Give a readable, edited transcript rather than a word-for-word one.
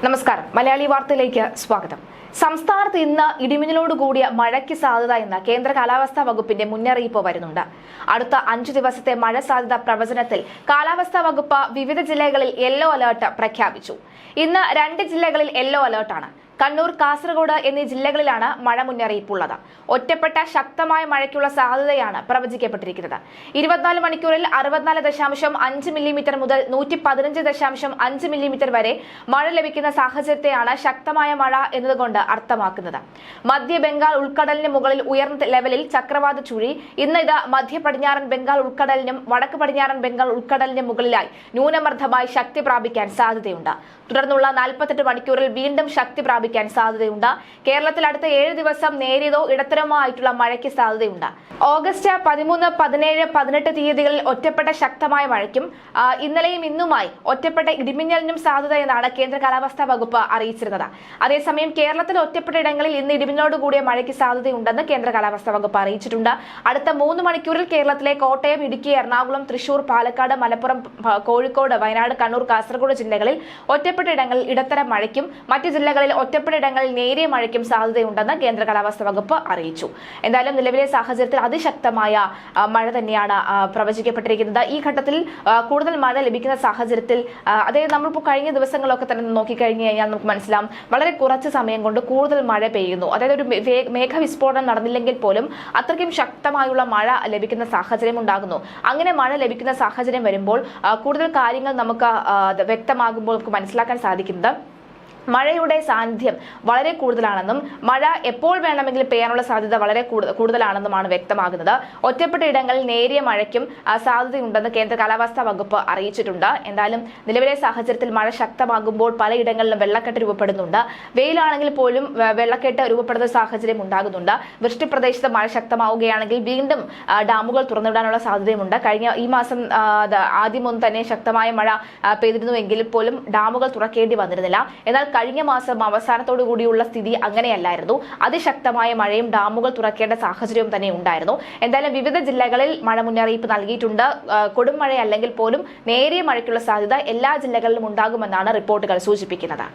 നമസ്കാരം. മലയാളി വാർത്തയിലേക്ക് സ്വാഗതം. സംസ്ഥാനത്ത് ഇന്ന് ഇടിമിന്നലോടുകൂടിയ മഴയ്ക്ക് സാധ്യത എന്ന കേന്ദ്ര കാലാവസ്ഥാ വകുപ്പിന്റെ മുന്നറിയിപ്പ് വരുന്നുണ്ട്. അടുത്ത 5 ദിവസത്തെ മഴ സാധ്യത പ്രവചനത്തിൽ കാലാവസ്ഥാ വകുപ്പ് വിവിധ ജില്ലകളിൽ യെല്ലോ അലർട്ട് പ്രഖ്യാപിച്ചു. ഇന്ന് 2 ജില്ലകളിൽ യെല്ലോ അലർട്ടാണ്. കണ്ണൂർ, കാസർഗോഡ് എന്നീ ജില്ലകളിലാണ് മഴ മുന്നറിയിപ്പുള്ളത്. ഒറ്റപ്പെട്ട ശക്തമായ മഴയ്ക്കുള്ള സാധ്യതയാണ് പ്രവചിക്കപ്പെട്ടിരിക്കുന്നത്. 24 മണിക്കൂറിൽ 64.5 മില്ലിമീറ്റർ മുതൽ 115.5 മില്ലിമീറ്റർ വരെ മഴ ലഭിക്കുന്ന സാഹചര്യത്തെയാണ് ശക്തമായ മഴ എന്നതുകൊണ്ട് അർത്ഥമാക്കുന്നത്. മധ്യ ബംഗാൾ ഉൾക്കടലിന് മുകളിൽ ഉയർന്ന ലെവലിൽ ചക്രവാത ചുഴി ഇന്ന് ഇത് മധ്യ പടിഞ്ഞാറൻ ബംഗാൾ ഉൾക്കടലിനും വടക്ക് പടിഞ്ഞാറൻ ബംഗാൾ ഉൾക്കടലിന് മുകളിലായി ന്യൂനമർദ്ദമായി ശക്തി പ്രാപിക്കാൻ സാധ്യതയുണ്ട്. തുടർന്നുള്ള 48 മണിക്കൂറിൽ വീണ്ടും ശക്തി പ്രാപിക്കാൻ സാധ്യതയുണ്ട്. കേരളത്തിൽ അടുത്ത 7 ദിവസം നേരിയതോ ഇടത്തരമോ ആയിട്ടുള്ള മഴയ്ക്ക് സാധ്യതയുണ്ട്. ഓഗസ്റ്റ് 13, 17, 18 തീയതികളിൽ ഒറ്റപ്പെട്ട ശക്തമായ മഴയ്ക്കും ഇന്നലെയും ഇന്നുമായി ഒറ്റപ്പെട്ട ഇടിമിന്നലിനും സാധ്യത എന്നാണ് കേന്ദ്ര കാലാവസ്ഥാ വകുപ്പ് അറിയിച്ചിരുന്നത്. അതേസമയം കേരളത്തിൽ ഒറ്റപ്പെട്ട ഇടങ്ങളിൽ ഇന്ന് ഇടിമിന്നലോട് കൂടിയ മഴയ്ക്ക് സാധ്യതയുണ്ടെന്ന് കേന്ദ്ര കാലാവസ്ഥാ വകുപ്പ് അറിയിച്ചിട്ടുണ്ട്. അടുത്ത 3 മണിക്കൂറിൽ കേരളത്തിലെ കോട്ടയം, ഇടുക്കി, എറണാകുളം, തൃശൂർ, പാലക്കാട്, മലപ്പുറം, കോഴിക്കോട്, വയനാട്, കണ്ണൂർ, കാസർഗോഡ് ജില്ലകളിൽ ഒറ്റപ്പെട്ട ഇടങ്ങളിൽ ഇടത്തരം മഴയ്ക്കും മറ്റ് ജില്ലകളിൽ ഒറ്റപ്പെട്ട ഇടങ്ങളിൽ നേരിയ മഴയ്ക്കും സാധ്യതയുണ്ടെന്ന് കേന്ദ്ര കാലാവസ്ഥാ വകുപ്പ് അറിയിച്ചു. എന്തായാലും നിലവിലെ സാഹചര്യത്തിൽ അതിശക്തമായ മഴ തന്നെയാണ് പ്രവചിക്കപ്പെട്ടിരിക്കുന്നത്. ഈ ഘട്ടത്തിൽ കൂടുതൽ മഴ ലഭിക്കുന്ന സാഹചര്യത്തിൽ അതായത് നമ്മളിപ്പോൾ കഴിഞ്ഞ ദിവസങ്ങളൊക്കെ തന്നെ നോക്കിക്കഴിഞ്ഞു കഴിഞ്ഞാൽ നമുക്ക് മനസ്സിലാവും വളരെ കുറച്ച് സമയം കൊണ്ട് കൂടുതൽ മഴ പെയ്യുന്നു. അതായത് ഒരു മേഘവിസ്ഫോടനം നടന്നില്ലെങ്കിൽ പോലും അത്രയ്ക്കും ശക്തമായുള്ള മഴ ലഭിക്കുന്ന സാഹചര്യം ഉണ്ടാകുന്നു. അങ്ങനെ മഴ ലഭിക്കുന്ന സാഹചര്യം വരുമ്പോൾ കൂടുതൽ കാര്യങ്ങൾ നമുക്ക് വ്യക്തമാകുമ്പോൾ നമുക്ക് മനസ്സിലാക്കാൻ സാധിക്കുന്നത് മഴയുടെ സാന്നിധ്യം വളരെ കൂടുതലാണെന്നും മഴ എപ്പോൾ വേണമെങ്കിലും പെയ്യാനുള്ള സാധ്യത വളരെ കൂടുതലാണെന്നുമാണ് വ്യക്തമാകുന്നത്. ഒറ്റപ്പെട്ട ഇടങ്ങളിൽ നേരിയ മഴയ്ക്കും സാധ്യതയുണ്ടെന്ന് കേന്ദ്ര കാലാവസ്ഥാ വകുപ്പ് അറിയിച്ചിട്ടുണ്ട്. എന്തായാലും നിലവിലെ സാഹചര്യത്തിൽ മഴ ശക്തമാകുമ്പോൾ പലയിടങ്ങളിലും വെള്ളക്കെട്ട് രൂപപ്പെടുന്നുണ്ട്. വെയിലാണെങ്കിൽ പോലും വെള്ളക്കെട്ട് രൂപപ്പെടുന്ന സാഹചര്യം ഉണ്ടാകുന്നുണ്ട്. വൃഷ്ടിപ്രദേശത്ത് മഴ ശക്തമാവുകയാണെങ്കിൽ വീണ്ടും ഡാമുകൾ തുറന്നിടാനുള്ള സാധ്യതയുമുണ്ട്. ഈ മാസം ആദ്യമൊന്നും തന്നെ ശക്തമായ മഴ പെയ്തിരുന്നുവെങ്കിൽ പോലും ഡാമുകൾ തുറക്കേണ്ടി വന്നിരുന്നില്ല. എന്നാൽ കഴിഞ്ഞ മാസം അവസാനത്തോടു കൂടിയുള്ള സ്ഥിതി അങ്ങനെയല്ലായിരുന്നു. അതിശക്തമായ മഴയും ഡാമുകൾ തുറക്കേണ്ട സാഹചര്യവും തന്നെ ഉണ്ടായിരുന്നു. എന്തായാലും വിവിധ ജില്ലകളിൽ മഴ മുന്നറിയിപ്പ് നൽകിയിട്ടുണ്ട്. കൊടും മഴയല്ലെങ്കിൽ പോലും നേരിയ മഴയ്ക്കുള്ള സാധ്യത എല്ലാ ജില്ലകളിലും ഉണ്ടാകുമെന്നാണ് റിപ്പോർട്ടുകൾ സൂചിപ്പിക്കുന്നത്.